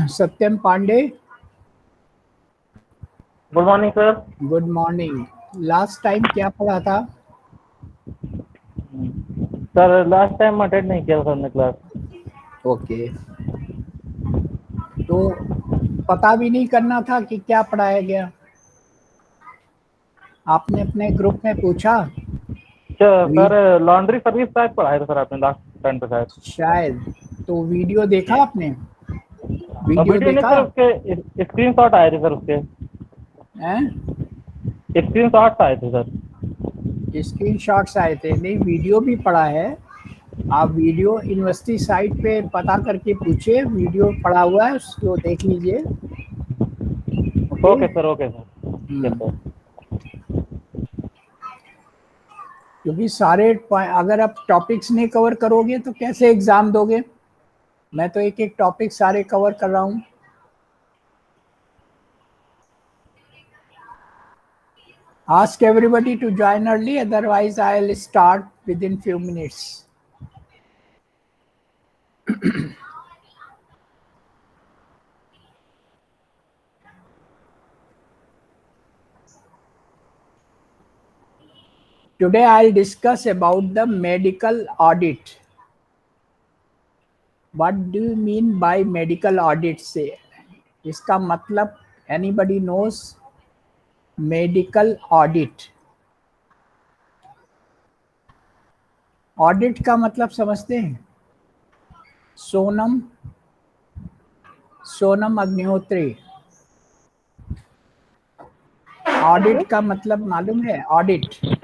सत्यम Pandey, good morning sir. Good morning. Last time क्या पढ़ा था? सर लास्ट टाइम अटेंड नहीं किया सर ने क्लास। ओके, तो पता भी नहीं करना था कि क्या पढ़ाया गया? आपने अपने ग्रुप में पूछा? वी सर लॉन्ड्री सर्विस शायद पढ़ाया था सर आपने लास्ट टाइम पे शायद। शायद। तो वीडियो देखा आपने? वीडियो वीडियो नहीं देखा सर, उसके स्क्रीन शॉट आए थे सर, उसके है? स्क्रीन शॉट आए थे सर। स्क्रीन शॉट्स आए थे? नहीं, वीडियो भी पढ़ा है। आप वीडियो यूनिवर्सिटी साइट पे पता करके पूछिए, वीडियो पड़ा हुआ है, उसको देख लीजिए। Okay. Okay sir, okay sir, yes hmm. Sir. क्योंकि सारे अगर आप टॉपिक्स नहीं कवर करोगे तो कैसे एग्जाम दोगे? मैं तो एक एक टॉपिक सारे कवर कर रहा हूँ। Ask everybody to join early, otherwise I'll start within few minutes. Today I'll discuss about the medical audit. What do you mean by medical audit से? इसका मतलब anybody knows? Medical audit, audit का मतलब समझते हैं? सोनम सोनम अग्निहोत्री, ऑडिट का मतलब मालूम है? Audit, sir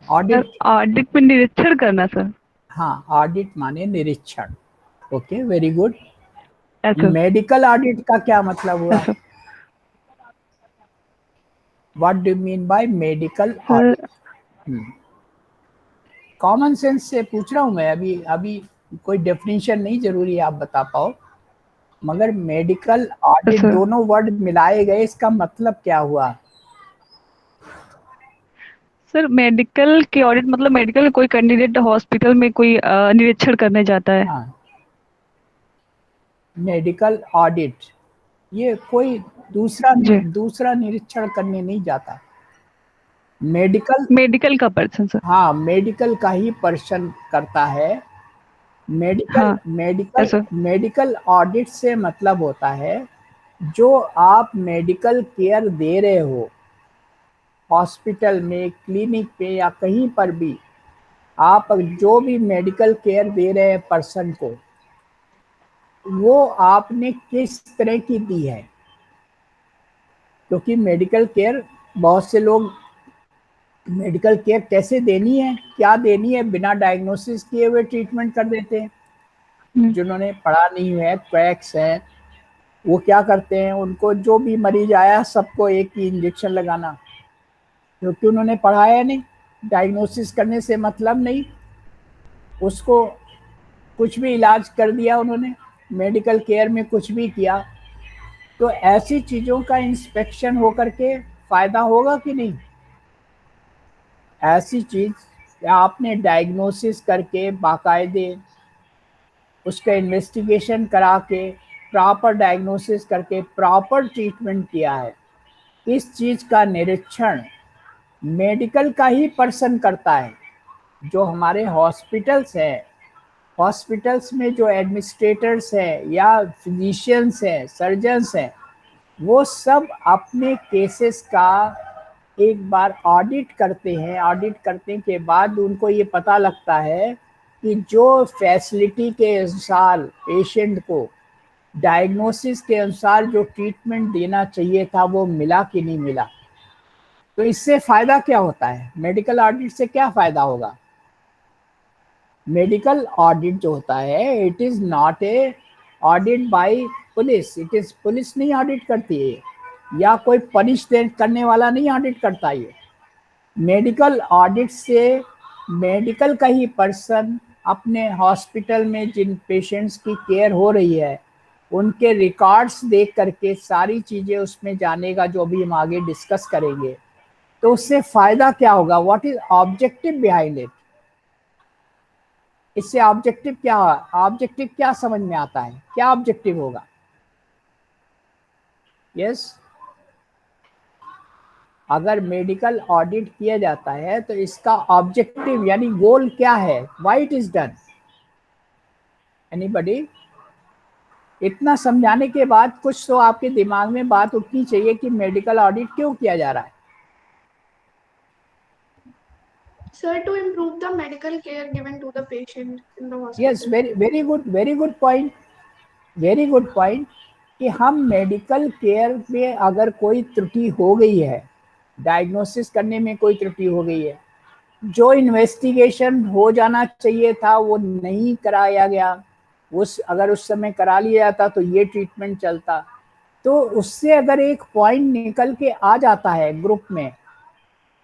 audit. ऑडिट में निरीक्षण करना सर। हाँ, ऑडिट माने निरीक्षण। Okay, very good. ऐसा मेडिकल ऑडिट का क्या मतलब हुआ? ऐसा what do mean by medical sir. Audit? Common sense से पूछ रहा हूँ मैं, अभी अभी कोई डेफिनेशन नहीं जरूरी है आप बता पाओ, मगर मेडिकल ऑडिट सर दोनों वर्ड मिलाए गए, इसका मतलब क्या हुआ? सर मेडिकल की ऑडिट मतलब मेडिकल में कोई कैंडिडेट हॉस्पिटल में कोई निरीक्षण करने जाता है। हाँ, मेडिकल ऑडिट, ये कोई दूसरा जी, दूसरा निरीक्षण करने नहीं जाता। मेडिकल, मेडिकल का पर्सन सर। हाँ, मेडिकल का ही पर्सन करता है। मेडिकल हाँ मेडिकल ऐसा मेडिकल ऑडिट से मतलब होता है जो आप मेडिकल केयर दे रहे हो, हॉस्पिटल में, क्लिनिक पे या कहीं पर भी, आप जो भी मेडिकल केयर दे रहे हैं पर्सन को, वो आपने किस तरह की दी है। क्योंकि मेडिकल केयर, बहुत से लोग मेडिकल केयर कैसे देनी है, क्या देनी है, बिना डायग्नोसिस किए हुए ट्रीटमेंट कर देते हैं। हम्म, जिन्होंने पढ़ा नहीं है, क्वैक्स हैं, वो क्या करते हैं, उनको जो भी मरीज आया सबको एक ही इंजेक्शन लगाना, क्योंकि उन्होंने पढ़ाया नहीं, डायग्नोसिस करने से मतलब नहीं, उसको कुछ भी इलाज कर दिया उन्होंने, मेडिकल केयर में कुछ भी किया। तो ऐसी चीज़ों का इंस्पेक्शन होकर के फायदा होगा कि नहीं? ऐसी चीज़ आपने डायग्नोसिस करके बाकायदे उसका इन्वेस्टिगेशन करा के, प्रॉपर डायग्नोसिस करके प्रॉपर ट्रीटमेंट किया है, इस चीज़ का निरीक्षण मेडिकल का ही पर्सन करता है। जो हमारे हॉस्पिटल्स हैं, हॉस्पिटल्स में जो एडमिनिस्ट्रेटर्स हैं या फिजिशियंस हैं, सर्जन्स हैं, वो सब अपने केसेस का एक बार ऑडिट करते हैं। ऑडिट करने के बाद उनको ये पता लगता है कि जो फैसिलिटी के अनुसार पेशेंट को, डायग्नोसिस के अनुसार जो ट्रीटमेंट देना चाहिए था, वो मिला कि नहीं मिला। तो इससे फायदा क्या होता है? मेडिकल ऑडिट से क्या फायदा होगा? मेडिकल ऑडिट जो होता है, it is not a audit bye police, it is, police नहीं ऑडिट करती है, या कोई पनिश करने वाला नहीं ऑडिट करता। ये मेडिकल ऑडिट से मेडिकल का ही पर्सन अपने हॉस्पिटल में जिन पेशेंट्स की केयर हो रही है, उनके रिकॉर्ड्स देख करके सारी चीज़ें उसमें जानेगा, जो भी हम आगे डिस्कस करेंगे। तो उससे फायदा क्या होगा? What is objective behind it? इससे ऑब्जेक्टिव क्या है, ऑब्जेक्टिव क्या समझ में आता है, क्या ऑब्जेक्टिव होगा? यस, अगर मेडिकल ऑडिट किया जाता है तो इसका ऑब्जेक्टिव यानी गोल क्या है, why it is done? Anybody? इतना समझाने के बाद कुछ तो आपके दिमाग में बात उठनी चाहिए कि मेडिकल ऑडिट क्यों किया जा रहा है। Sir, to improve the medical care given to the patient in the yes, hospital. Very good point, very good point, कि हम मेडिकल केयर में अगर कोई त्रुटि हो गई है, डायग्नोसिस करने में कोई त्रुटि हो गई है, जो इन्वेस्टिगेशन हो जाना चाहिए था वो नहीं कराया गया, अगर उस समय करा लिया जाता तो ये ट्रीटमेंट चलता, तो उससे अगर एक पॉइंट निकल के आ जाता है ग्रुप में,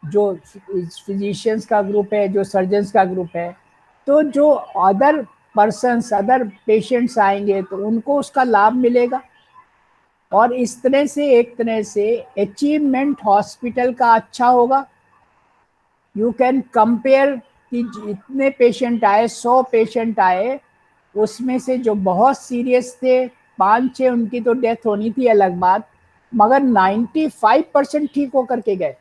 जो फिजिशियंस का ग्रुप है, जो सर्जन्स का ग्रुप है, तो जो अदर पर्सन्स, अदर पेशेंट्स आएंगे तो उनको उसका लाभ मिलेगा। और इस तरह से एक तरह से अचीवमेंट हॉस्पिटल का अच्छा होगा। यू कैन कंपेयर कि जितने पेशेंट आए, 100 पेशेंट आए, उसमें से जो बहुत सीरियस थे 5-6 उनकी तो डेथ होनी थी अलग बात, मगर 95% ठीक होकर के गए।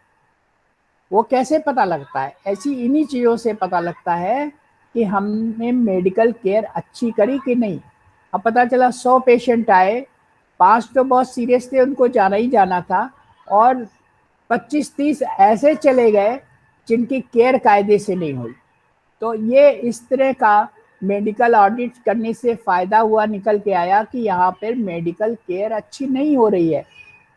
वो कैसे पता लगता है? ऐसी इन्हीं चीज़ों से पता लगता है कि हमने मेडिकल केयर अच्छी करी कि नहीं। अब पता चला 100 पेशेंट आए, 5 तो बहुत सीरियस थे, उनको जाना ही जाना था, और 25-30 ऐसे चले गए जिनकी केयर कायदे से नहीं हुई। तो ये इस तरह का मेडिकल ऑडिट करने से फ़ायदा हुआ, निकल के आया कि यहाँ पर मेडिकल केयर अच्छी नहीं हो रही है,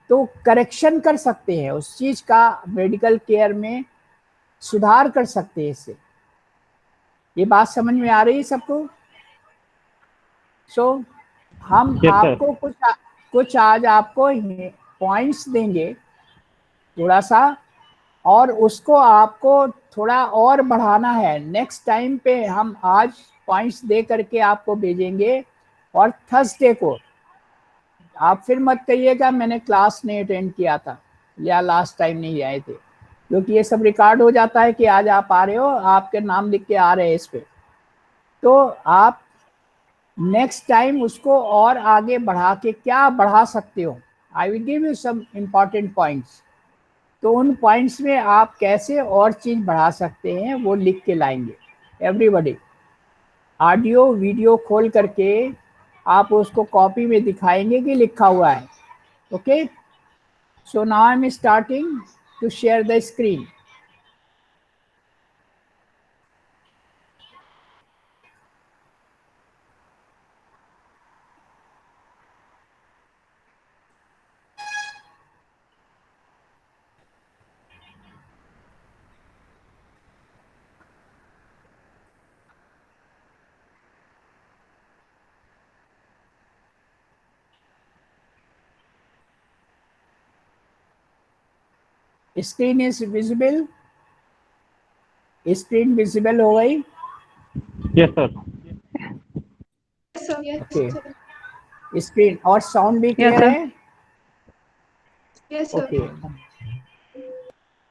तो करेक्शन कर सकते हैं उस चीज़ का, मेडिकल केयर में सुधार कर सकते हैं इससे। ये बात समझ में आ रही है सबको? सो हम Yes, sir. आपको कुछ आज आपको पॉइंट्स देंगे थोड़ा सा, और उसको आपको थोड़ा और बढ़ाना है। नेक्स्ट टाइम पे हम आज पॉइंट्स दे करके आपको भेजेंगे, और थर्सडे को आप फिर मत कहिएगा मैंने क्लास नहीं अटेंड किया था या लास्ट टाइम नहीं आए थे, क्योंकि ये सब रिकॉर्ड हो जाता है कि आज आप आ रहे हो, आपके नाम लिख के आ रहे हैं इस पे। तो आप नेक्स्ट टाइम उसको और आगे बढ़ा के क्या बढ़ा सकते हो, I will give you some important points. तो उन पॉइंट्स में आप कैसे और चीज़ बढ़ा सकते हैं वो लिख के लाएंगे। एवरीबॉडी ऑडियो वीडियो खोल करके आप उसको कॉपी में दिखाएंगे कि लिखा हुआ है। Okay, so now I am starting to share the screen. Screen is visible? Screen visible हो गई? Yes, sir. Yes, sir. Yes, okay, sir. Screen और साउंड भी Yes, क्लियर sir. है? Yes, sir. Okay,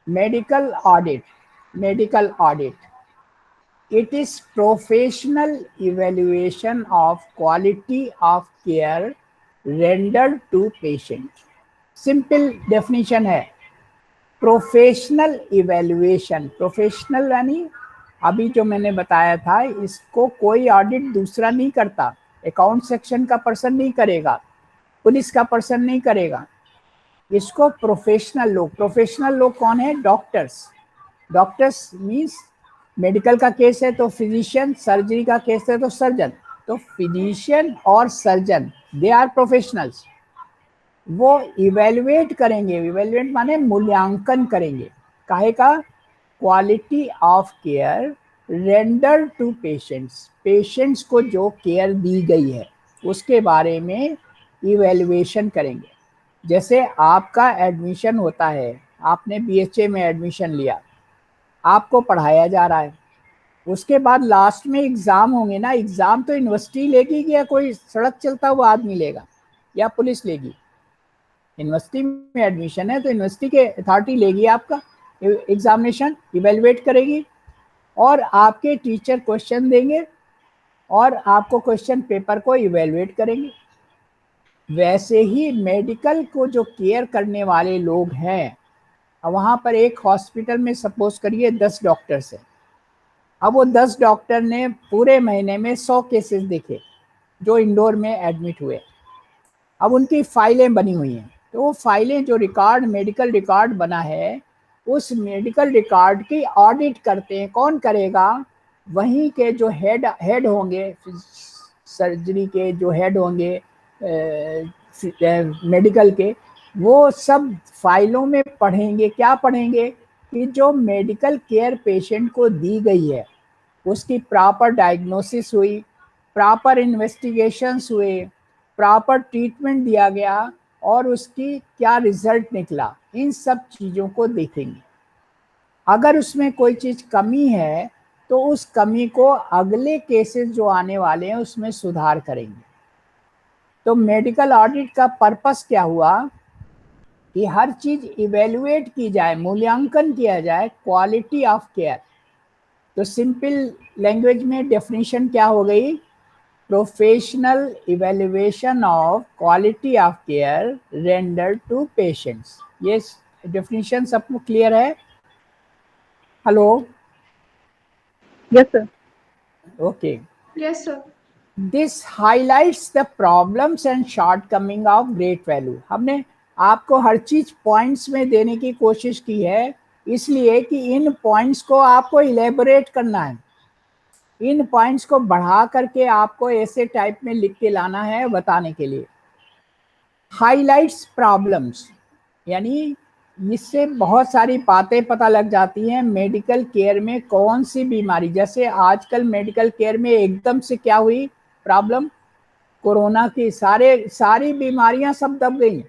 medical audit, medical audit, it is professional evaluation of quality of care rendered to patient। Simple definition है professional evaluation. Professional यानी अभी जो मैंने बताया था, इसको कोई ऑडिट दूसरा नहीं करता, अकाउंट सेक्शन का पर्सन नहीं करेगा, पुलिस का पर्सन नहीं करेगा, इसको प्रोफेशनल लोग कौन है? डॉक्टर्स। डॉक्टर्स मीन्स मेडिकल का केस है तो फिजिशियन, सर्जरी का केस है तो सर्जन। तो फिजिशियन और सर्जन दे आर प्रोफेशनल्स। वो इवेल्युएट करेंगे, इवेल्युएट माने मूल्यांकन करेंगे, काहे का? Quality of care render to patients, patients को जो केयर दी गई है उसके बारे में इवेल्युएशन करेंगे। जैसे आपका एडमिशन होता है, आपने बीएचए में एडमिशन लिया, आपको पढ़ाया जा रहा है, उसके बाद लास्ट में एग्ज़ाम होंगे ना, एग्ज़ाम तो यूनिवर्सिटी लेगी या कोई सड़क चलता हुआ आदमी लेगा या पुलिस लेगी? यूनिवर्सिटी में एडमिशन है तो यूनिवर्सिटी के अथॉरिटी लेगी आपका एग्जामिनेशन, इवेलुएट करेगी, और आपके टीचर क्वेश्चन देंगे और आपको क्वेश्चन पेपर को इवेलुएट करेंगे। वैसे ही मेडिकल को जो केयर करने वाले लोग हैं, वहाँ पर एक हॉस्पिटल में सपोज करिए 10 डॉक्टर्स हैं। अब वो 10 डॉक्टर ने पूरे महीने में 100 केसेस देखे जो इंडोर में एडमिट हुए। अब उनकी फाइलें बनी हुई हैं, तो वो फाइलें जो रिकॉर्ड मेडिकल रिकॉर्ड बना है, उस मेडिकल रिकॉर्ड की ऑडिट करते हैं। कौन करेगा? वहीं के जो हेड होंगे, सर्जरी के जो हेड होंगे मेडिकल के, वो सब फाइलों में पढ़ेंगे। क्या पढ़ेंगे? कि जो मेडिकल केयर पेशेंट को दी गई है उसकी प्रॉपर डायग्नोसिस हुई, प्रॉपर इन्वेस्टिगेशंस हुए, प्रॉपर ट्रीटमेंट दिया गया और उसकी क्या रिजल्ट निकला, इन सब चीज़ों को देखेंगे। अगर उसमें कोई चीज़ कमी है तो उस कमी को अगले केसेस जो आने वाले हैं उसमें सुधार करेंगे। तो मेडिकल ऑडिट का पर्पस क्या हुआ? कि हर चीज़ इवेल्युएट की जाए, मूल्यांकन किया जाए क्वालिटी ऑफ केयर। तो सिंपल लैंग्वेज में डेफिनेशन क्या हो गई? Professional evaluation of quality of care rendered to patients. ये डेफिनेशन सबको क्लियर है? Hello? Yes sir. Okay. Yes, sir. This highlights the problems and shortcoming of great value. हमने आपको हर चीज पॉइंट्स में देने की कोशिश की है, इसलिए कि इन पॉइंट्स को आपको इलेबोरेट करना है। इन पॉइंट्स को बढ़ा करके आपको ऐसे टाइप में लिख के लाना है बताने के लिए। हाइलाइट्स प्रॉब्लम्स, यानी इससे बहुत सारी बातें पता लग जाती हैं मेडिकल केयर में कौन सी बीमारी। जैसे आजकल मेडिकल केयर में एकदम से क्या हुई प्रॉब्लम? कोरोना की सारी बीमारियां सब दब गई।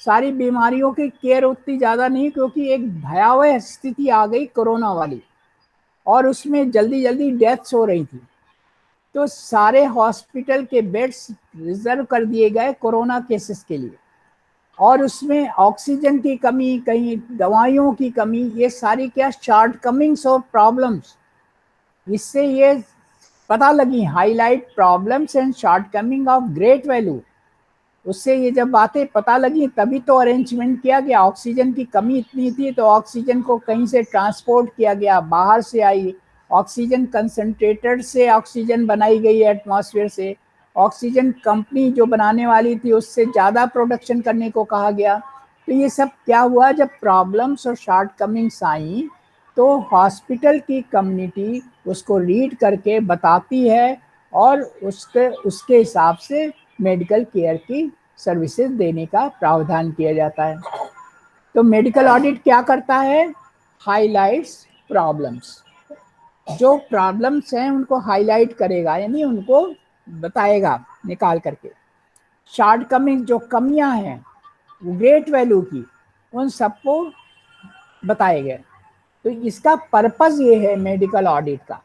सारी बीमारियों की केयर उतनी ज़्यादा नहीं, क्योंकि एक भयावह स्थिति आ गई कोरोना वाली, और उसमें जल्दी जल्दी डेथ्स हो रही थी। तो सारे हॉस्पिटल के बेड्स रिजर्व कर दिए गए कोरोना केसेस के लिए, और उसमें ऑक्सीजन की कमी, कहीं दवाइयों की कमी, ये सारी क्या शॉर्ट कमिंग्स और प्रॉब्लम्स, इससे ये पता लगी। Highlight problems and short coming of great value. उससे ये जब बातें पता लगी तभी तो अरेंजमेंट किया गया। ऑक्सीजन की कमी इतनी थी तो ऑक्सीजन को कहीं से ट्रांसपोर्ट किया गया, बाहर से आई ऑक्सीजन, कंसंट्रेटर से ऑक्सीजन बनाई गई एटमॉस्फेयर से। ऑक्सीजन कंपनी जो बनाने वाली थी उससे ज़्यादा प्रोडक्शन करने को कहा गया। तो ये सब क्या हुआ? जब प्रॉब्लम्स और शॉर्ट कमिंग्स आई तो हॉस्पिटल की कम्युनिटी उसको रीड करके बताती है, और उसके हिसाब से मेडिकल केयर की सर्विसेज देने का प्रावधान किया जाता है। तो मेडिकल ऑडिट क्या करता है? Highlights problems. जो प्रॉब्लम्स हैं उनको हाईलाइट करेगा, यानी उनको बताएगा निकाल करके। शॉर्ट कमिंग, जो कमियां हैं ग्रेट वैल्यू की, उन सबको बताएगा। तो इसका पर्पस ये है मेडिकल ऑडिट का।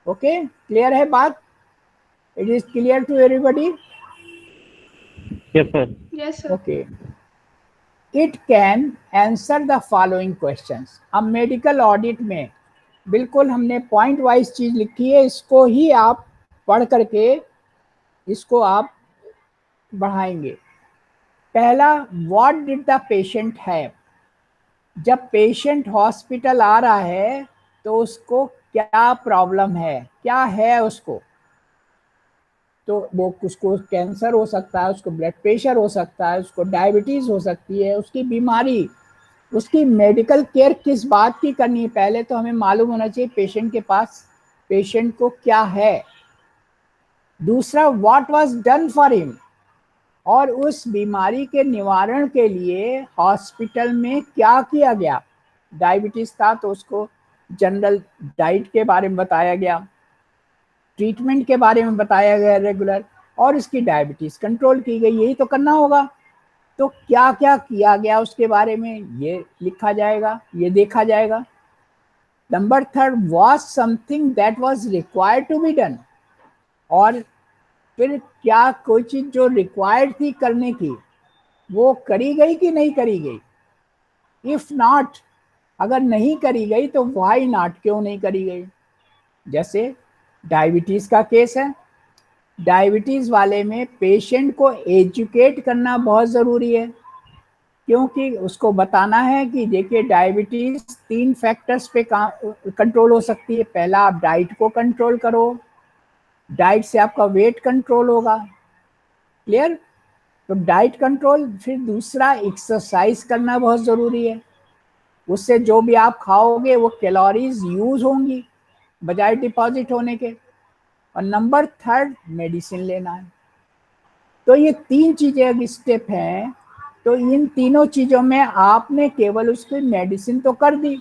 ओके, क्लियर है बात? It is clear to everybody? Yes, sir. Yes, sir. Okay. It can answer the following questions. अब मेडिकल ऑडिट में बिल्कुल हमने पॉइंट वाइज चीज लिखी है, इसको ही आप पढ़ करके इसको आप बढ़ाएंगे। पहला, what did the patient have. जब पेशेंट हॉस्पिटल आ रहा है तो उसको क्या प्रॉब्लम है, क्या है उसको? तो वो उसको कैंसर हो सकता है, उसको ब्लड प्रेशर हो सकता है, उसको डायबिटीज हो सकती है, उसकी बीमारी। उसकी मेडिकल केयर किस बात की करनी है, पहले तो हमें मालूम होना चाहिए पेशेंट के पास, पेशेंट को क्या है। दूसरा, what was done for him, और उस बीमारी के निवारण के लिए हॉस्पिटल में क्या किया गया। डायबिटीज था तो उसको जनरल डाइट के बारे में बताया गया, ट्रीटमेंट के बारे में बताया गया रेगुलर, और इसकी डायबिटीज कंट्रोल की गई। यही तो करना होगा। तो क्या क्या किया गया उसके बारे में ये लिखा जाएगा, ये देखा जाएगा। Number third, was something that was required to be done, और फिर क्या कोई चीज जो रिक्वायर्ड थी करने की वो करी गई कि नहीं करी गई। इफ नॉट, अगर नहीं करी गई तो व्हाई नॉट, क्यों नहीं करी गई। जैसे डायबिटीज का केस है डायबिटीज वाले में पेशेंट को एजुकेट करना बहुत ज़रूरी है, क्योंकि उसको बताना है कि देखिए डायबिटीज 3 फैक्टर्स पे कंट्रोल हो सकती है। पहला, आप डाइट को कंट्रोल करो, डाइट से आपका वेट कंट्रोल होगा, क्लियर। तो डाइट कंट्रोल, फिर दूसरा एक्सरसाइज करना बहुत ज़रूरी है, उससे जो भी आप खाओगे वो कैलोरीज यूज होंगी बजाय डिपॉजिट होने के। और नंबर 3 मेडिसिन लेना है। तो ये 3 चीजें अगर स्टेप हैं, तो इन तीनों चीजों में आपने केवल उसकी मेडिसिन तो कर दी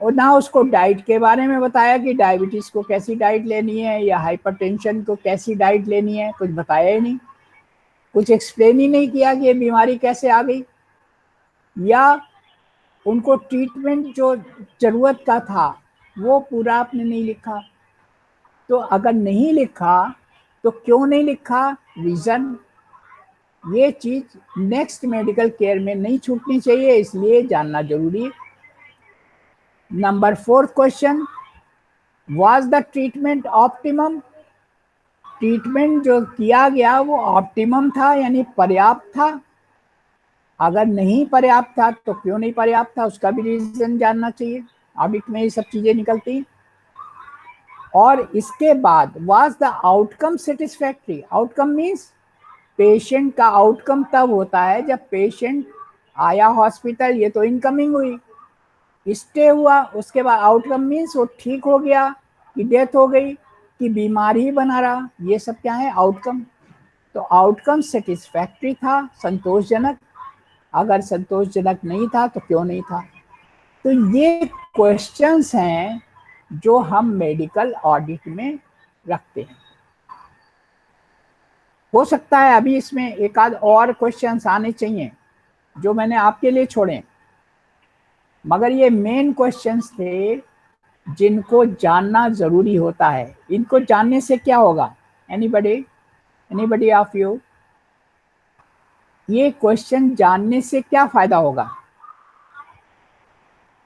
और ना उसको डाइट के बारे में बताया कि डायबिटीज को कैसी डाइट लेनी है या हाइपरटेंशन को कैसी डाइट लेनी है, कुछ बताया ही नहीं, कुछ एक्सप्लेन ही नहीं किया कि ये बीमारी कैसे आ गई, या उनको ट्रीटमेंट जो जरूरत का था वो पूरा आपने नहीं लिखा। तो अगर नहीं लिखा तो क्यों नहीं लिखा, रीजन, ये चीज नेक्स्ट मेडिकल केयर में नहीं छूटनी चाहिए, इसलिए जानना जरूरी है। Number 4 question, was the treatment optimum? Treatment जो किया गया वो ऑप्टिमम था, यानी पर्याप्त था? अगर नहीं पर्याप्त था तो क्यों नहीं पर्याप्त था, उसका भी रीजन जानना चाहिए। ऑडिट में ये सब चीजें निकलती। और इसके बाद was the outcome satisfactory? Outcome means patient का आउटकम तब होता है जब पेशेंट आया हॉस्पिटल, ये तो इनकमिंग हुई, स्टे हुआ, उसके बाद आउटकम मीन्स वो ठीक हो गया कि डेथ हो गई कि बीमार ही बना रहा, ये सब क्या है, आउटकम। तो आउटकम सेटिस्फैक्ट्री था, संतोषजनक। अगर संतोषजनक नहीं था तो क्यों नहीं था? तो ये क्वेश्चंस हैं जो हम मेडिकल ऑडिट में रखते हैं। हो सकता है अभी इसमें एक आध और क्वेश्चंस आने चाहिए जो मैंने आपके लिए छोड़े, मगर ये मेन क्वेश्चंस थे जिनको जानना जरूरी होता है। इनको जानने से क्या होगा, एनीबडी ऑफ यू, ये क्वेश्चन जानने से क्या फायदा होगा?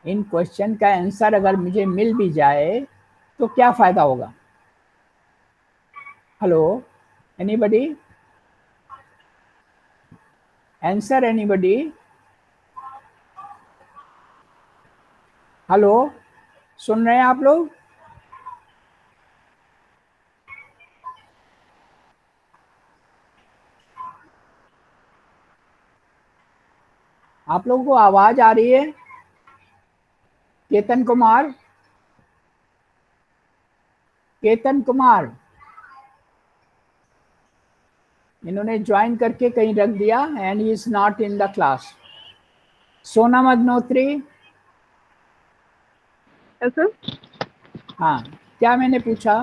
इन क्वेश्चन का आंसर अगर मुझे मिल भी जाए तो क्या फायदा होगा? Hello, anybody, answer anybody? Hello, सुन रहे हैं आप लोग? आप लोगों को आवाज आ रही है? केतन कुमार, केतन कुमार, इन्होंने ज्वाइन करके कहीं रख दिया and he is not in the class. Sonam Agnihotri, sir हाँ, क्या मैंने पूछा?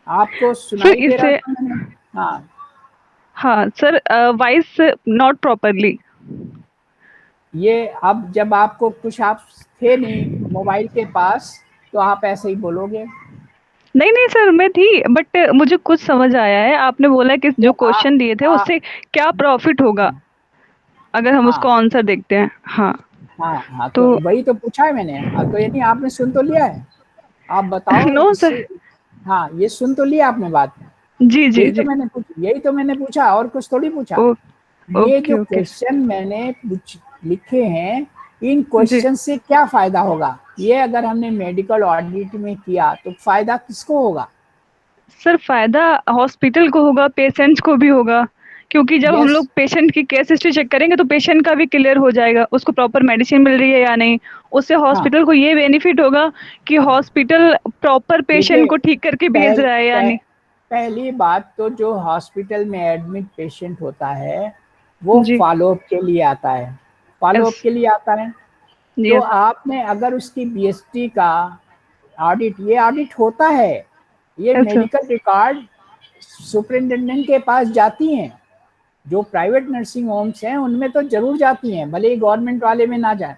आपको सर सुनाई दे रहा इससे था मैंने? हाँ हाँ सर, वॉइस नॉट प्रॉपरली। ये अब जब आपको कुछ आप थे नहीं मोबाइल के पास तो आप ऐसे ही बोलोगे। नहीं नहीं सर, मैं थी, बट मुझे कुछ समझ आया है। आपने बोला कि तो जो क्वेश्चन दिए थे उससे क्या प्रॉफिट होगा अगर हम उसको हाँ आंसर देखते हैं। हाँ हाँ हाँ, तो तो वही तो पूछा है मैंने। तो यानी आपने सुन तो लिया है, आप बताओ नो सर। इससे। हाँ, ये सुन तो लिया आपने बात। जी जी जी। यही तो मैंने पूछा, और कुछ थोड़ी पूछा। ओ, ये ओके जो ओके। क्वेश्चन मैंने लिखे हैं, इन जी क्वेश्चन से क्या फायदा होगा? ये अगर हमने मेडिकल ऑडिट में किया तो फायदा किसको होगा? सर, फायदा हॉस्पिटल को होगा, पेशेंट्स को भी होगा, क्योंकि जब हम यस, लोग पेशेंट की केस हिस्ट्री चेक करेंगे तो पेशेंट का भी क्लियर हो जाएगा, उसको प्रॉपर मेडिसिन मिल रही है या नहीं। उससे हाँ, हॉस्पिटल को ये बेनिफिट होगा कि हॉस्पिटल प्रॉपर पेशेंट देखिए, को ठीक करके भेज पहल, रहा है या पह, नहीं। पहली बात तो जो हॉस्पिटल में एडमिट पेशेंट होता है वो जी। फॉलोअप के लिए आता है, यस। फॉलोअप के लिए आता है। तो यस। आपने अगर उसकी बीएसटी का ऑडिट, ये ऑडिट होता है, ये yes sir. Medical record superintendent के पास जाती हैं। जो प्राइवेट नर्सिंग होम्स हैं उनमें तो जरूर जाती हैं, भले ही गवर्नमेंट वाले में ना जाए,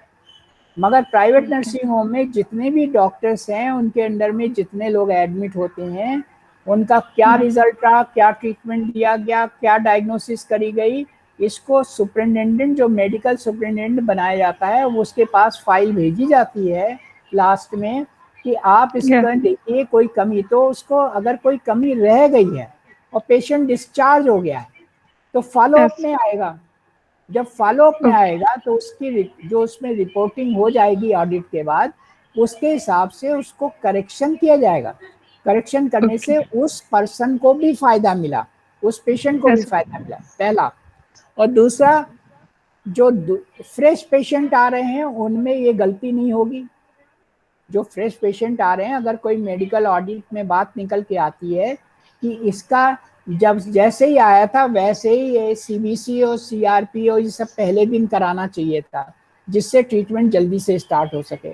मगर प्राइवेट ओके। नर्सिंग होम में जितने भी डॉक्टर्स हैं उनके अंडर में जितने लोग एडमिट होते हैं, उनका क्या जी। रिजल्ट रहा, क्या ट्रीटमेंट दिया गया, क्या डायग्नोसिस करी गई, इसको सुपरिटेंडेंट, जो मेडिकल सुपरिटेंडेंट बनाया जाता है, वो उसके पास फाइल भेजी जाती है लास्ट में कि आप या इसका देखिए कोई कमी, तो उसको अगर कोई कमी रह गई है और पेशेंट डिस्चार्ज हो गया है, तो फॉलोअप में आएगा। जब फॉलोअप में आएगा तो उसकी जो उसमें रिपोर्टिंग हो जाएगी ऑडिट के बाद, उसके हिसाब से उसको करेक्शन किया जाएगा। करेक्शन करने से उस पर्सन को भी फायदा मिला, उस पेशेंट को भी फायदा मिला, पहला। और दूसरा, जो फ्रेश पेशेंट आ रहे हैं उनमें ये गलती नहीं होगी। जो फ्रेश पेशेंट आ रहे हैं, अगर कोई मेडिकल ऑडिट में बात निकल के आती है कि इसका जब जैसे ही आया था वैसे ही ये सीबीसी और सीआरपी ये सब पहले दिन कराना चाहिए था, जिससे ट्रीटमेंट जल्दी से स्टार्ट हो सके।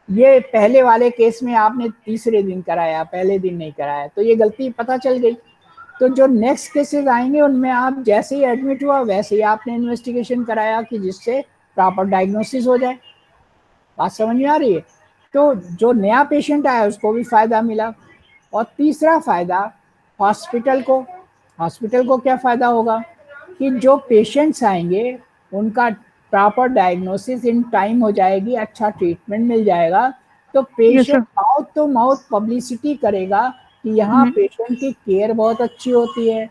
ये पहले वाले केस में आपने तीसरे दिन कराया, पहले दिन नहीं कराया, तो ये गलती पता चल गई। तो जो नेक्स्ट केसेस आएंगे उनमें आप जैसे ही एडमिट हुआ वैसे ही आपने इन्वेस्टिगेशन कराया कि जिससे प्रॉपर डायग्नोसिस हो जाए। बात समझ में आ रही है? तो जो नया पेशेंट आया उसको भी फायदा मिला। और तीसरा फायदा हॉस्पिटल को क्या फायदा होगा कि जो पेशेंट्स आएंगे उनका प्रॉपर डायग्नोसिस इन टाइम हो जाएगी, अच्छा ट्रीटमेंट मिल जाएगा। तो patient mouth to mouth publicity करेगा कि यहाँ पेशेंट की केयर बहुत अच्छी होती है,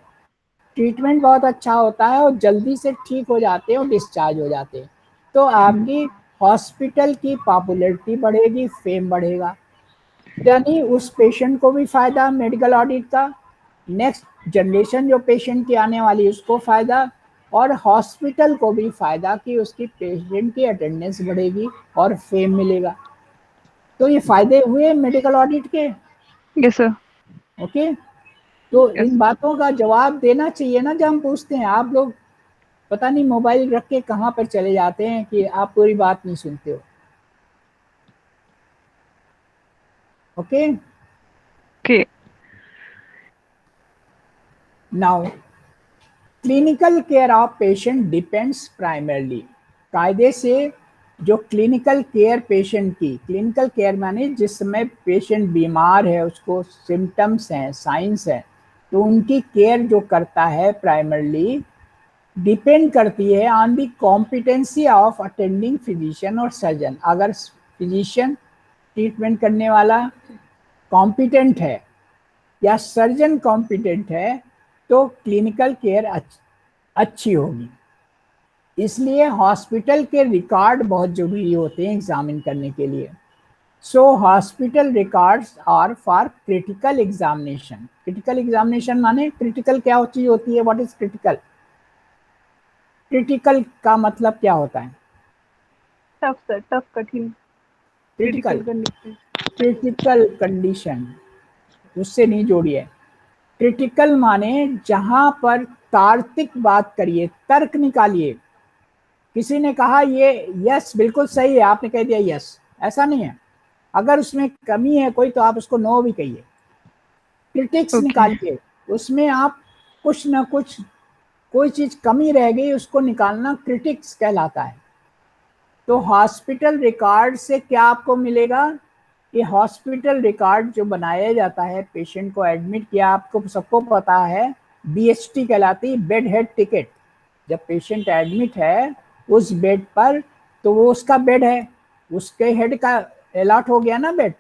ट्रीटमेंट बहुत अच्छा होता है और जल्दी से ठीक हो जाते हैं और डिस्चार्ज हो जाते हैं। तो आपकी हॉस्पिटल की पॉपुलैरिटी बढ़ेगी, फेम बढ़ेगा, यानी उस पेशेंट को भी फायदा मेडिकल ऑडिट का, नेक्स्ट जनरेशन जो पेशेंट की आने वाली उसको फायदा, और हॉस्पिटल को भी फायदा कि उसकी पेशेंट की अटेंडेंस बढ़ेगी और फेम मिलेगा। तो ये फायदे हुए मेडिकल ऑडिट के। Yes sir. ओके, तो यस। इन बातों का जवाब देना चाहिए ना जब हम पूछते हैं। आप लोग पता नहीं मोबाइल रख के कहाँ पर चले जाते हैं कि आप पूरी बात नहीं सुनते हो। Okay, okay. Now clinical care of patient depends primarily. कायदे से जो क्लिनिकल केयर पेशेंट की, क्लिनिकल केयर माने जिस समय पेशेंट बीमार है, उसको सिम्टम्स हैं, साइंस हैं, तो उनकी केयर जो करता है प्राइमरली डिपेंड करती है on the competency of attending physician और सर्जन। अगर फिजिशियन ट्रीटमेंट करने वाला कॉम्पिटेंट है या सर्जन कॉम्पिटेंट है तो क्लिनिकल केयर अच्छी होगी। इसलिए हॉस्पिटल के रिकॉर्ड बहुत जरूरी होते हैं एग्जामिन करने के लिए। So hospital records are for critical examination. Critical examination माने क्रिटिकल क्या चीज होती है? What is critical? क्रिटिकल का मतलब क्या होता है? टफ सर, टफ, कठिन। Critical condition. क्रिटिकल कंडीशन, उससे नहीं जोड़िए। क्रिटिकल माने जहां पर तार्किक बात करिए, तर्क निकालिए। किसी ने कहा ये यस बिल्कुल सही है, आपने कह दिया यस, ऐसा नहीं है। अगर उसमें कमी है कोई तो आप उसको नो भी कहिए। क्रिटिक्स निकालिए, उसमें आप कुछ ना कुछ, कोई चीज कमी रह गई उसको निकालना क्रिटिक्स कहलाता है। तो हॉस्पिटल रिकॉर्ड से क्या आपको मिलेगा कि हॉस्पिटल रिकॉर्ड जो बनाया जाता है, पेशेंट को एडमिट किया, आपको सबको पता है बीएचटी कहलाती है, बेड हेड टिकट। जब पेशेंट एडमिट है उस बेड पर, तो वो उसका बेड है, उसके हेड का अलॉट हो गया ना बेड,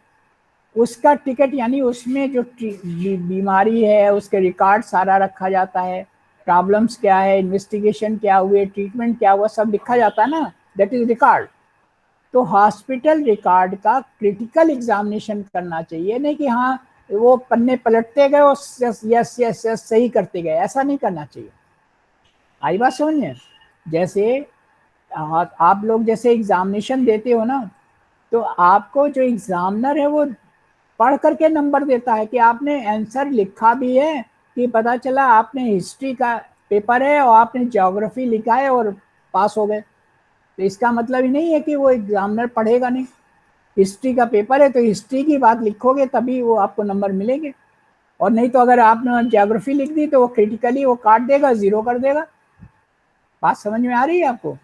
उसका टिकट, यानी उसमें जो बीमारी है उसके रिकॉर्ड सारा रखा जाता है, प्रॉब्लम्स क्या है, इन्वेस्टिगेशन क्या हुए, ट्रीटमेंट क्या हुआ, सब लिखा जाता है ना, दैट इज रिकॉर्ड। तो हॉस्पिटल रिकॉर्ड का क्रिटिकल एग्जामिनेशन करना चाहिए, नहीं कि हाँ वो पन्ने पलटते गए और यस यस यस यस सही करते गए, ऐसा नहीं करना चाहिए। आई बात समझ में? जैसे आप लोग जैसे एग्जामिनेशन देते हो ना, तो आपको जो एग्जामिनर है वो पढ़ करके नंबर देता है कि आपने आंसर लिखा भी है, कि पता चला आपने हिस्ट्री का पेपर है और आपने ज्योग्राफी लिखा है और पास हो गए। तो इसका मतलब ही नहीं है कि वो एग्जामिनर पढ़ेगा नहीं। हिस्ट्री का पेपर है तो हिस्ट्री की बात लिखोगे तभी वो आपको नंबर मिलेंगे, और नहीं तो अगर आपने ज्योग्राफी लिख दी तो वो क्रिटिकली वो काट देगा, जीरो कर देगा। बात समझ में आ रही है आपको?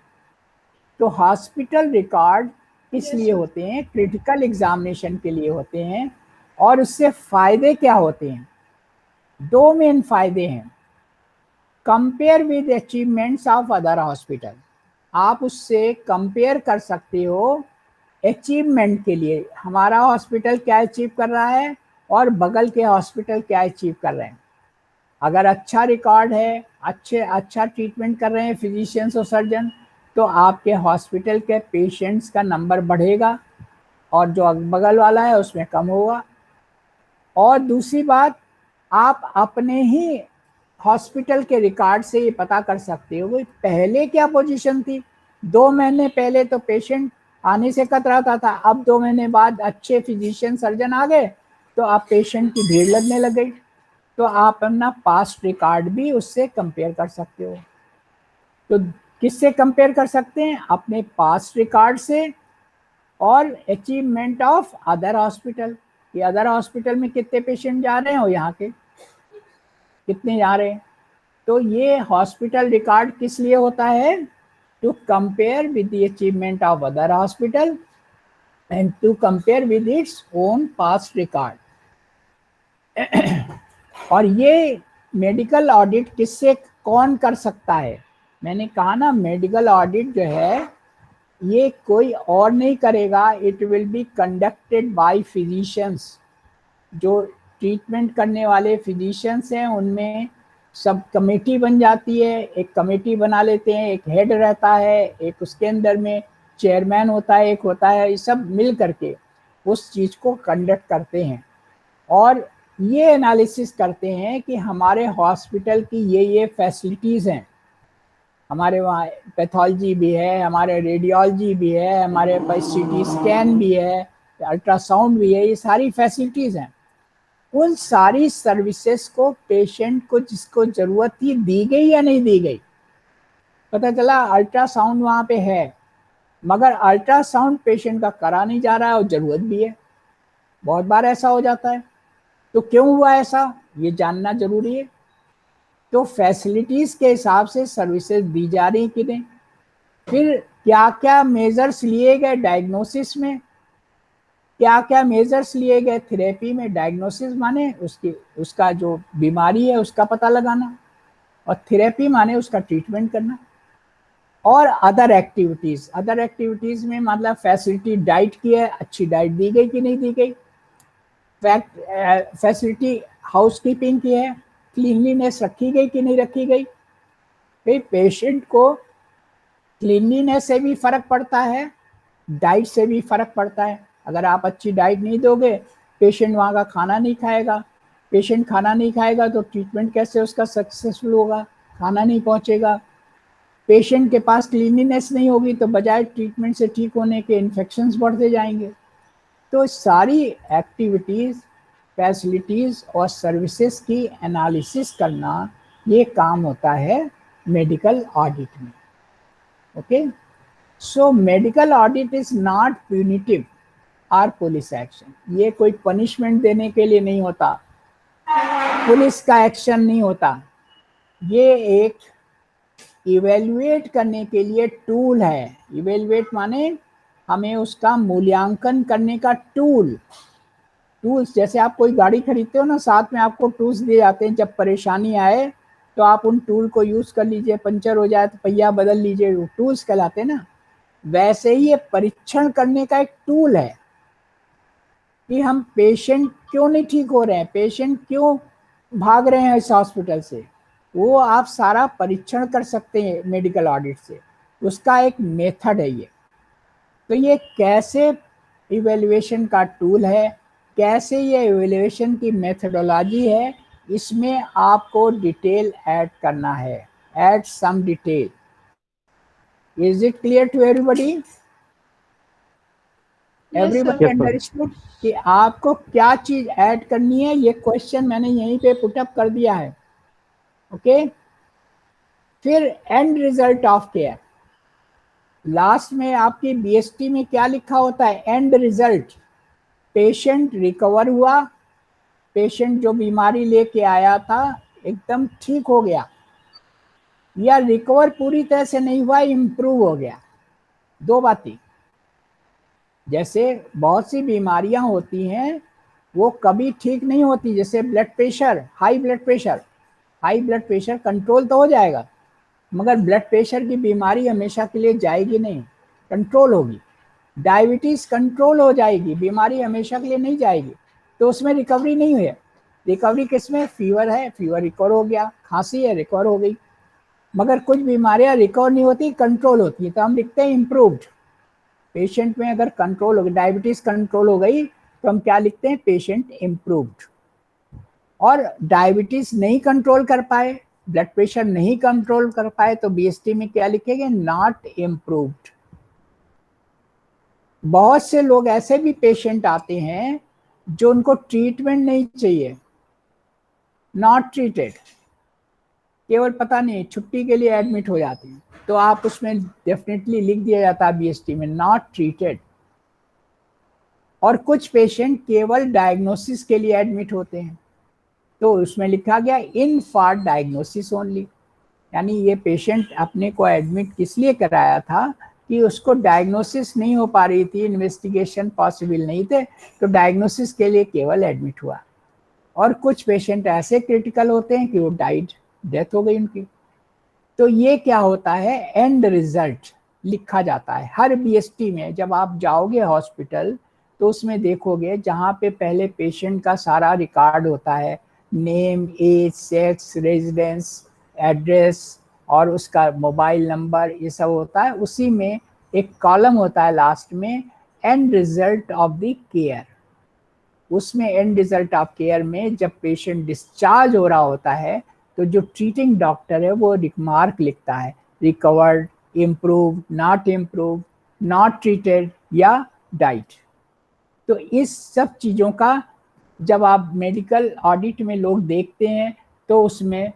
तो हॉस्पिटल रिकॉर्ड इसलिए होते हैं, क्रिटिकल एग्जामिनेशन के लिए होते हैं। और उससे फायदे क्या होते हैं? दो मेन फायदे हैं। Compare with achievements of other hospital, आप उससे कंपेयर कर सकते हो अचीवमेंट के लिए, हमारा हॉस्पिटल क्या अचीव कर रहा है और बगल के हॉस्पिटल क्या अचीव कर रहे हैं। अगर अच्छा रिकॉर्ड है, अच्छा ट्रीटमेंट कर रहे हैं फिजिशियंस और सर्जन, तो आपके हॉस्पिटल के पेशेंट्स का नंबर बढ़ेगा और जो बगल वाला है उसमें कम होगा। और दूसरी बात, आप अपने ही हॉस्पिटल के रिकॉर्ड से ये पता कर सकते हो कि पहले क्या पोजीशन थी। 2 महीने पहले तो पेशेंट आने से कतराता था, अब 2 महीने बाद अच्छे फिजिशियन सर्जन आ गए तो आप पेशेंट की भीड़ लगने लग गई। तो आप अपना पास्ट रिकॉर्ड भी उससे कंपेयर कर सकते हो। तो किससे कंपेयर कर सकते हैं? अपने पास्ट रिकॉर्ड से और अचीवमेंट ऑफ अदर हॉस्पिटल, कि अदर हॉस्पिटल में कितने पेशेंट जा रहे हैं और यहाँ के कितने जा रहे हैं। तो ये हॉस्पिटल रिकॉर्ड किस लिए होता है? To compare with the achievement of other hospital and to compare with its own past record. और ये मेडिकल ऑडिट किससे कौन कर सकता है? मैंने कहा ना, मेडिकल ऑडिट जो है ये कोई और नहीं करेगा, it will be conducted by physicians. जो ट्रीटमेंट करने वाले फिजिशियंस हैं उनमें सब कमेटी बन जाती है, एक कमेटी बना लेते हैं, एक हेड रहता है, एक उसके अंदर में चेयरमैन होता है, एक होता है, ये सब मिल करके उस चीज़ को कंडक्ट करते हैं और ये एनालिसिस करते हैं कि हमारे हॉस्पिटल की ये फैसिलिटीज़ हैं। हमारे वहाँ पैथोलॉजी भी है, हमारे रेडियोलॉजी भी है, हमारे पास सीटी स्कैन भी है, अल्ट्रासाउंड भी है, ये सारी फैसिलिटीज़ हैं। उन सारी सर्विसेज को पेशेंट को जिसको ज़रूरत थी दी गई या नहीं दी गई? पता चला अल्ट्रासाउंड वहाँ पे है मगर अल्ट्रासाउंड पेशेंट का करा नहीं जा रहा है और ज़रूरत भी है। बहुत बार ऐसा हो जाता है। तो क्यों हुआ ऐसा, ये जानना जरूरी है। तो फैसिलिटीज़ के हिसाब से सर्विसेज दी जा रही कि नहीं। फिर क्या क्या मेजर्स लिए गए डायग्नोसिस में, क्या क्या मेजर्स लिए गए थेरेपी में। डायग्नोसिस माने उसका जो बीमारी है उसका पता लगाना और थेरेपी माने उसका ट्रीटमेंट करना। और अदर एक्टिविटीज़ में मतलब फैसिलिटी डाइट की है, अच्छी डाइट दी गई कि नहीं दी गई। फैसिलिटी हाउसकीपिंग की है, क्लीनलीनेस रखी गई कि नहीं रखी गई। भाई पेशेंट को क्लीनलीनेस से भी फर्क पड़ता है, डाइट से भी फर्क पड़ता है। अगर आप अच्छी डाइट नहीं दोगे पेशेंट वहाँ का खाना नहीं खाएगा, पेशेंट खाना नहीं खाएगा तो ट्रीटमेंट कैसे उसका सक्सेसफुल होगा, खाना नहीं पहुँचेगा। पेशेंट के पास क्लीनलीनेस नहीं होगी तो बजाय ट्रीटमेंट से ठीक होने के इन्फेक्शंस बढ़ते जाएंगे। तो सारी एक्टिविटीज़, फैसिलिटीज़ और सर्विसेज की एनालिसिस करना ये काम होता है मेडिकल ऑडिट में। Okay, so medical audit is not punitive और पुलिस एक्शन। ये कोई पनिशमेंट देने के लिए नहीं होता, पुलिस का एक्शन नहीं होता। ये एक इवेल्युएट करने के लिए टूल है। इवेल्युएट माने हमें उसका मूल्यांकन करने का टूल्स। जैसे आप कोई गाड़ी खरीदते हो ना, साथ में आपको टूल्स दिए जाते हैं। जब परेशानी आए तो आप उन टूल को यूज़ कर लीजिए, पंचर हो जाए तो पहिया बदल लीजिए, वो टूल्स कहलाते हैं ना। वैसे ही ये परीक्षण करने का एक टूल है कि हम पेशेंट क्यों नहीं ठीक हो रहे हैं, पेशेंट क्यों भाग रहे हैं इस हॉस्पिटल से, वो आप सारा परीक्षण कर सकते हैं मेडिकल ऑडिट से। उसका एक मेथड है ये। तो ये कैसे इवैल्यूएशन का टूल है, कैसे ये इवैल्यूएशन की मेथडोलॉजी है, इसमें आपको डिटेल ऐड करना है, add some detail. Is it clear to everybody? Everybody understood कि आपको क्या चीज ऐड करनी है? ये क्वेश्चन मैंने यहीं पे पुटअप कर दिया है। ओके, फिर and result of care. Last में आपकी बीएसटी में क्या लिखा होता है? And result. पेशेंट रिकवर हुआ, पेशेंट जो बीमारी लेके आया था एकदम ठीक हो गया, या रिकवर पूरी तरह से नहीं हुआ, इम्प्रूव हो गया। दो बातें। जैसे बहुत सी बीमारियां होती हैं वो कभी ठीक नहीं होती, जैसे blood pressure, high blood pressure control तो हो जाएगा मगर ब्लड प्रेशर की बीमारी हमेशा के लिए जाएगी नहीं, कंट्रोल होगी। डायबिटीज़ कंट्रोल हो जाएगी, बीमारी हमेशा के लिए नहीं जाएगी, तो उसमें रिकवरी नहीं हुई। रिकवरी किसमें, फीवर है, फीवर रिकवर हो गया, खांसी है, रिकवर हो गई। मगर कुछ बीमारियां रिकवर नहीं होती, कंट्रोल होती है, तो हम लिखते हैं इम्प्रूव्ड। पेशेंट में अगर कंट्रोल हो गई, डायबिटीज कंट्रोल हो गई, तो हम क्या लिखते हैं, पेशेंट इम्प्रूव्ड। और डायबिटीज नहीं कंट्रोल कर पाए, ब्लड प्रेशर नहीं कंट्रोल कर पाए, तो बीएसटी में क्या लिखेंगे, नॉट इम्प्रूव्ड। बहुत से लोग ऐसे भी पेशेंट आते हैं जो उनको ट्रीटमेंट नहीं चाहिए, नॉट ट्रीटेड, केवल पता नहीं छुट्टी के लिए एडमिट हो जाते हैं, तो आप उसमें डेफिनेटली लिख दिया जाता है बीएसटी में नॉट ट्रीटेड। और कुछ पेशेंट केवल डायग्नोसिस के लिए एडमिट होते हैं, तो उसमें लिखा गया इन फॉर डायग्नोसिस ओनली, यानी ये पेशेंट अपने को एडमिट किस लिए कराया था कि उसको डायग्नोसिस नहीं हो पा रही थी, इन्वेस्टिगेशन पॉसिबल नहीं थे, तो डायग्नोसिस के लिए केवल एडमिट हुआ। और कुछ पेशेंट ऐसे क्रिटिकल होते हैं कि वो डाइड, डेथ हो गई उनकी। तो ये क्या होता है, एंड रिजल्ट लिखा जाता है हर बीएसटी में। जब आप जाओगे हॉस्पिटल तो उसमें देखोगे जहाँ पे पहले पेशेंट का सारा रिकॉर्ड होता है, name, age, sex, residence, address और उसका मोबाइल नंबर, ये सब होता है। उसी में एक कॉलम होता है लास्ट में, and result of the care. उसमें एंड रिजल्ट ऑफ केयर में जब पेशेंट डिस्चार्ज हो रहा होता है तो जो ट्रीटिंग डॉक्टर है वो रिमार्क लिखता है, recovered, improve, not improve, not treated या डाइड। तो इस सब चीज़ों का जब आप मेडिकल ऑडिट में लोग देखते हैं तो उसमें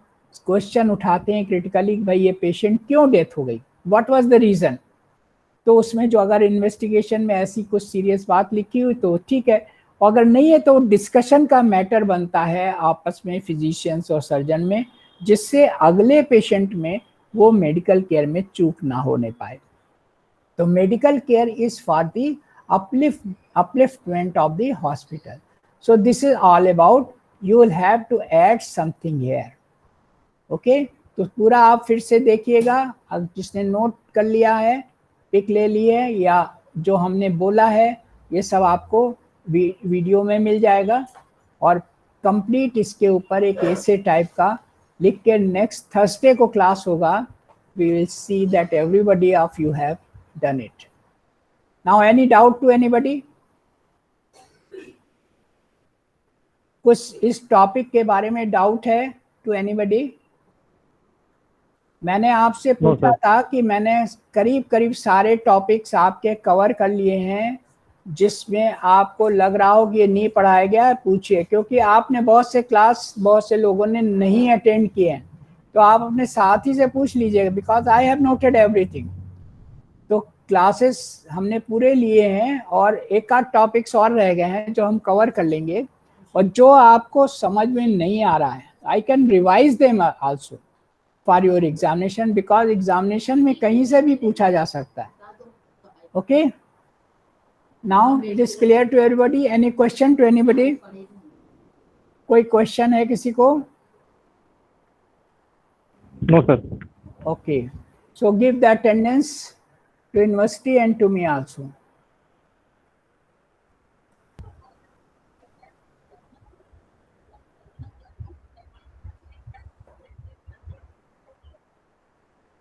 क्वेश्चन उठाते हैं क्रिटिकली, भाई ये पेशेंट क्यों डेथ हो गई, व्हाट वाज द रीज़न। तो उसमें जो अगर इन्वेस्टिगेशन में ऐसी कुछ सीरियस बात लिखी हुई तो ठीक है, अगर नहीं है तो डिस्कशन का मैटर बनता है आपस में फिजिशियंस और सर्जन में, जिससे अगले पेशेंट में वो मेडिकल केयर में चूक ना होने पाए। तो medical care is for the upliftment of the hospital. So this is all about, you will have to add something here. Okay, तो पूरा आप फिर से देखिएगा, अब जिसने नोट कर लिया है, पिक ले लिए, या जो हमने बोला है ये सब आपको वीडियो में मिल जाएगा। और कंप्लीट इसके ऊपर एक ऐसे टाइप का लिख के नेक्स्ट थर्सडे को क्लास होगा, we will see that everybody of you have done it. Now any doubt to anybody? कुछ इस टॉपिक के बारे में डाउट है टू एनीबॉडी? मैंने आपसे पूछा था कि मैंने करीब करीब सारे टॉपिक्स आपके कवर कर लिए हैं, जिसमें आपको लग रहा हो कि ये नहीं पढ़ाया गया, पूछिए, क्योंकि आपने बहुत से क्लास बहुत से लोगों ने नहीं अटेंड किए हैं, तो आप अपने साथी से पूछ लीजिएगा, because I have noted everything. तो क्लासेस हमने पूरे लिए हैं और एक आध टॉपिक्स और रह गए हैं जो हम कवर कर लेंगे, और जो आपको समझ में नहीं आ रहा है I can revise them also for your examination, because examination में कहीं से भी पूछा जा सकता है। Okay, now it is clear to everybody? Any question to anybody? कोई क्वेश्चन है किसी को? No sir. Okay, so give the attendance to university and to me also.